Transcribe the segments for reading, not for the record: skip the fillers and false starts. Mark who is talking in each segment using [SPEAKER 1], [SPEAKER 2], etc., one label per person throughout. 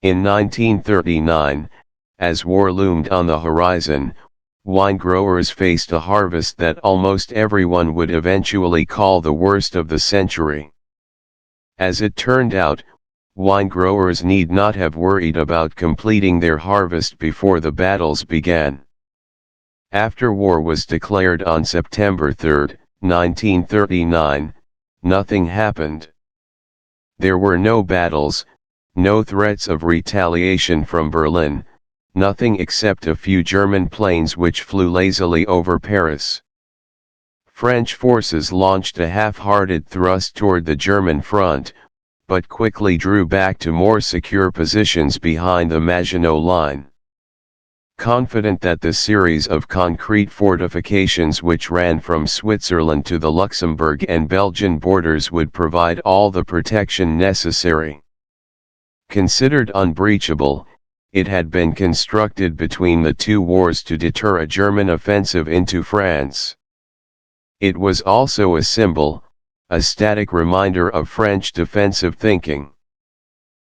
[SPEAKER 1] In 1939, as war loomed on the horizon, wine growers faced a harvest that almost everyone would eventually call the worst of the century. As it turned out, wine growers need not have worried about completing their harvest before the battles began. After war was declared on September 3, 1939, nothing happened. There were no battles, no threats of retaliation from Berlin, nothing except a few German planes which flew lazily over Paris. French forces launched a half-hearted thrust toward the German front, but quickly drew back to more secure positions behind the Maginot Line. Confident that the series of concrete fortifications which ran from Switzerland to the Luxembourg and Belgian borders would provide all the protection necessary. Considered unbreachable, it had been constructed between the two wars to deter a German offensive into France. It was also a symbol, a static reminder of French defensive thinking.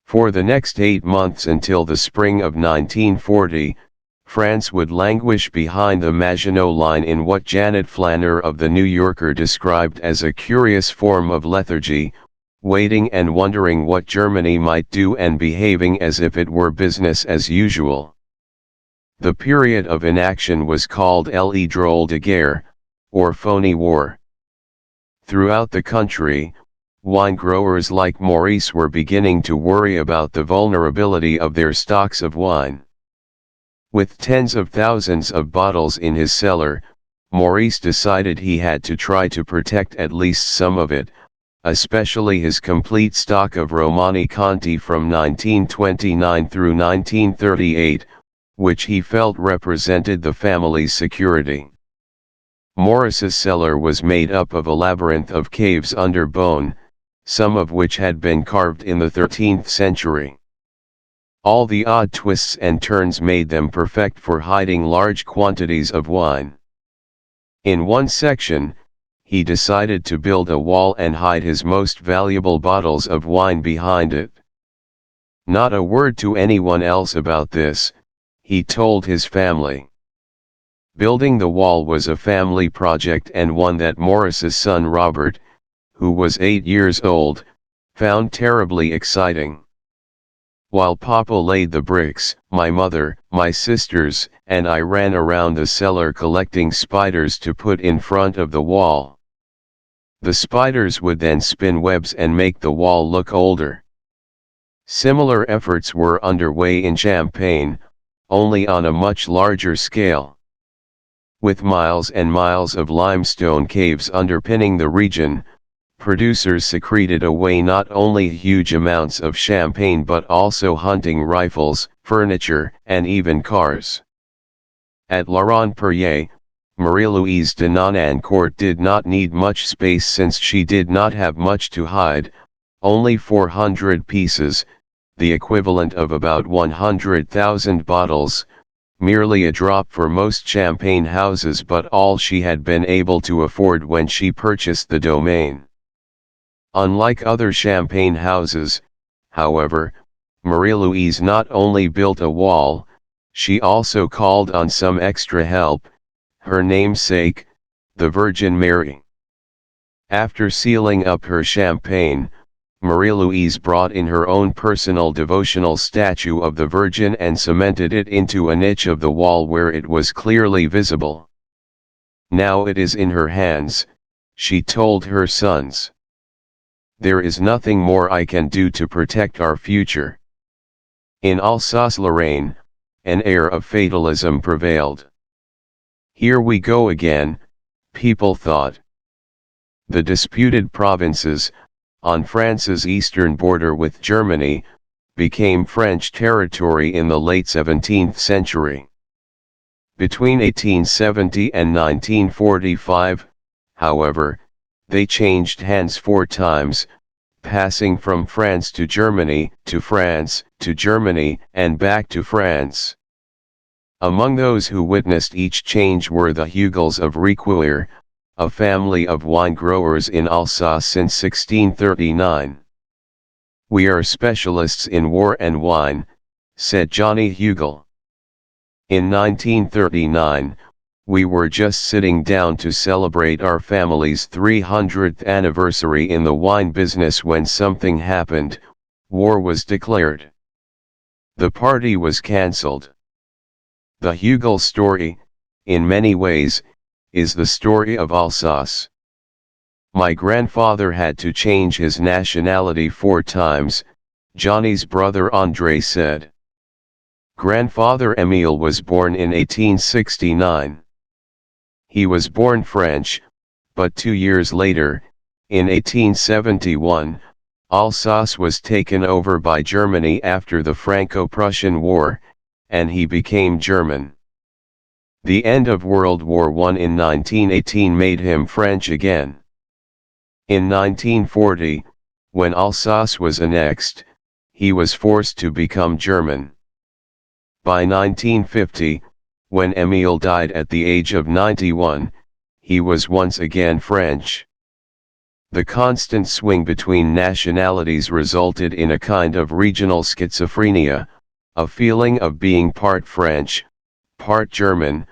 [SPEAKER 1] For the next 8 months until the spring of 1940, France would languish behind the Maginot Line in what Janet Flanner of The New Yorker described as a curious form of lethargy, waiting and wondering what Germany might do and behaving as if it were business as usual. The period of inaction was called Le Drôle de Guerre, or phony war. Throughout the country, wine growers like Maurice were beginning to worry about the vulnerability of their stocks of wine. With tens of thousands of bottles in his cellar, Maurice decided he had to try to protect at least some of it, especially his complete stock of Romani Conti from 1929 through 1938, which he felt represented the family's security. Maurice's cellar was made up of a labyrinth of caves under bone, some of which had been carved in the 13th century. All the odd twists and turns made them perfect for hiding large quantities of wine. In one section, he decided to build a wall and hide his most valuable bottles of wine behind it. Not a word to anyone else about this, he told his family. Building the wall was a family project and one that Maurice's son Robert, who was 8 years old, found terribly exciting. While Papa laid the bricks, my mother, my sisters, and I ran around the cellar collecting spiders to put in front of the wall. The spiders would then spin webs and make the wall look older. Similar efforts were underway in Champagne, only on a much larger scale. With miles and miles of limestone caves underpinning the region, producers secreted away not only huge amounts of champagne but also hunting rifles, furniture, and even cars. At La Rond-Perrier, Marie-Louise de Nonancourt did not need much space since she did not have much to hide, only 400 pieces, the equivalent of about 100,000 bottles, merely a drop for most champagne houses but all she had been able to afford when she purchased the domain. Unlike other champagne houses, however, Marie-Louise not only built a wall, she also called on some extra help, her namesake, the Virgin Mary. After sealing up her champagne, Marie-Louise brought in her own personal devotional statue of the Virgin and cemented it into a niche of the wall where it was clearly visible. Now it is in her hands, she told her sons. There is nothing more I can do to protect our future. In Alsace-Lorraine, an air of fatalism prevailed. Here we go again, people thought. The disputed provinces, on France's eastern border with Germany, became French territory in the late 17th century. Between 1870 and 1945, however, they changed hands 4 times, passing from France to Germany, to France, to Germany, and back to France. Among those who witnessed each change were the Hugels of Réquillart, a family of wine growers in Alsace since 1639. We are specialists in war and wine, said Johnny Hugel. In 1939, we were just sitting down to celebrate our family's 300th anniversary in the wine business when something happened. War was declared. The party was cancelled. The Hugel story, in many ways, is the story of Alsace. My grandfather had to change his nationality 4 times, Johnny's brother André said. Grandfather Émile was born in 1869. He was born French, but 2 years later, in 1871, Alsace was taken over by Germany after the Franco-Prussian War, and he became German. The end of World War I in 1918 made him French again. In 1940, when Alsace was annexed, he was forced to become German. By 1950, when Émile died at the age of 91, he was once again French. The constant swing between nationalities resulted in a kind of regional schizophrenia, a feeling of being part French, part German,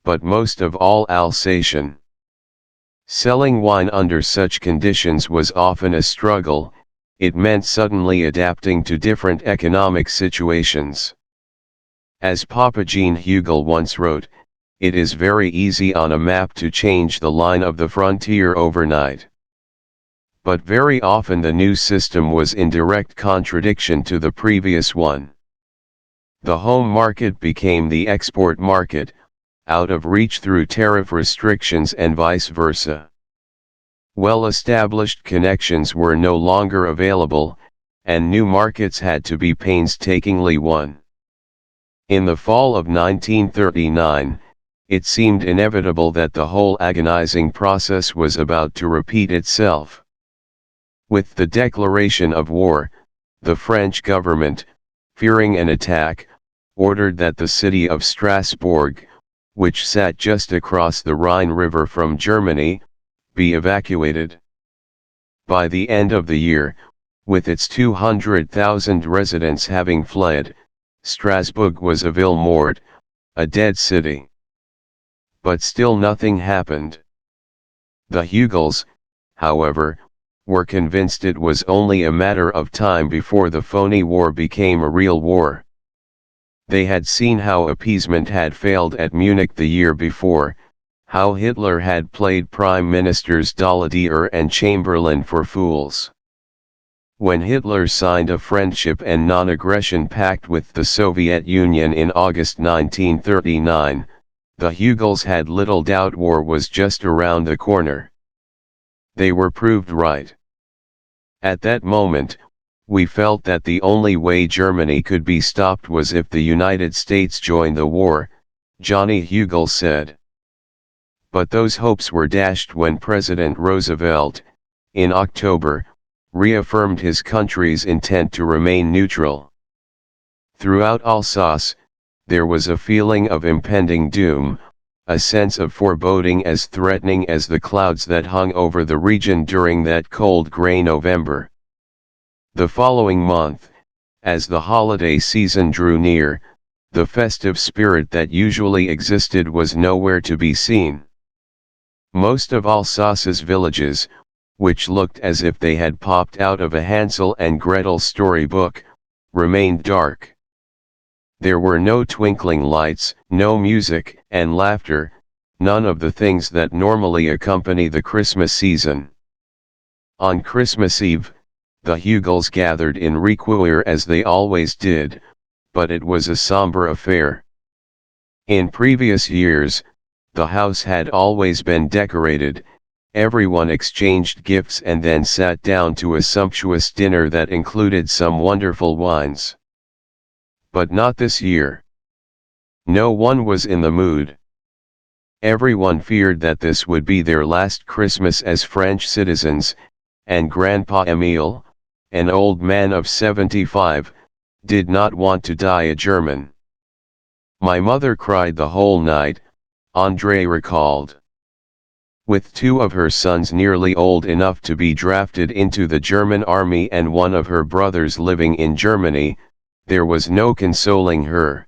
[SPEAKER 1] but most of all Alsatian. Selling wine under such conditions was often a struggle. It meant suddenly adapting to different economic situations. As Papa Jean Hugel once wrote, it is very easy on a map to change the line of the frontier overnight. But very often the new system was in direct contradiction to the previous one. The home market became the export market, out of reach through tariff restrictions and vice versa. Well-established connections were no longer available, and new markets had to be painstakingly won. In the fall of 1939, it seemed inevitable that the whole agonizing process was about to repeat itself. With the declaration of war, the French government, fearing an attack, ordered that the city of Strasbourg, which sat just across the Rhine River from Germany, be evacuated. By the end of the year, with its 200,000 residents having fled, Strasbourg was a ville morte, a dead city. But still nothing happened. The Hugels, however, were convinced it was only a matter of time before the phony war became a real war. They had seen how appeasement had failed at Munich the year before, how Hitler had played Prime Ministers Daladier and Chamberlain for fools. When Hitler signed a friendship and non-aggression pact with the Soviet Union in August 1939, the Hugels had little doubt war was just around the corner. They were proved right. At that moment, we felt that the only way Germany could be stopped was if the United States joined the war, Johnny Hugel said. But those hopes were dashed when President Roosevelt, in October, reaffirmed his country's intent to remain neutral. Throughout Alsace, there was a feeling of impending doom, a sense of foreboding as threatening as the clouds that hung over the region during that cold gray November. The following month, as the holiday season drew near, the festive spirit that usually existed was nowhere to be seen. Most of Alsace's villages, which looked as if they had popped out of a Hansel and Gretel storybook, remained dark. There were no twinkling lights, no music and laughter, none of the things that normally accompany the Christmas season. On Christmas Eve, the Hugels gathered in Requoir as they always did, but it was a somber affair. In previous years, the house had always been decorated, everyone exchanged gifts and then sat down to a sumptuous dinner that included some wonderful wines. But not this year. No one was in the mood. Everyone feared that this would be their last Christmas as French citizens, and Grandpa Émile, an old man of 75, did not want to die a German. My mother cried the whole night, André recalled. With 2 of her sons nearly old enough to be drafted into the German army and one of her brothers living in Germany, There was no consoling her,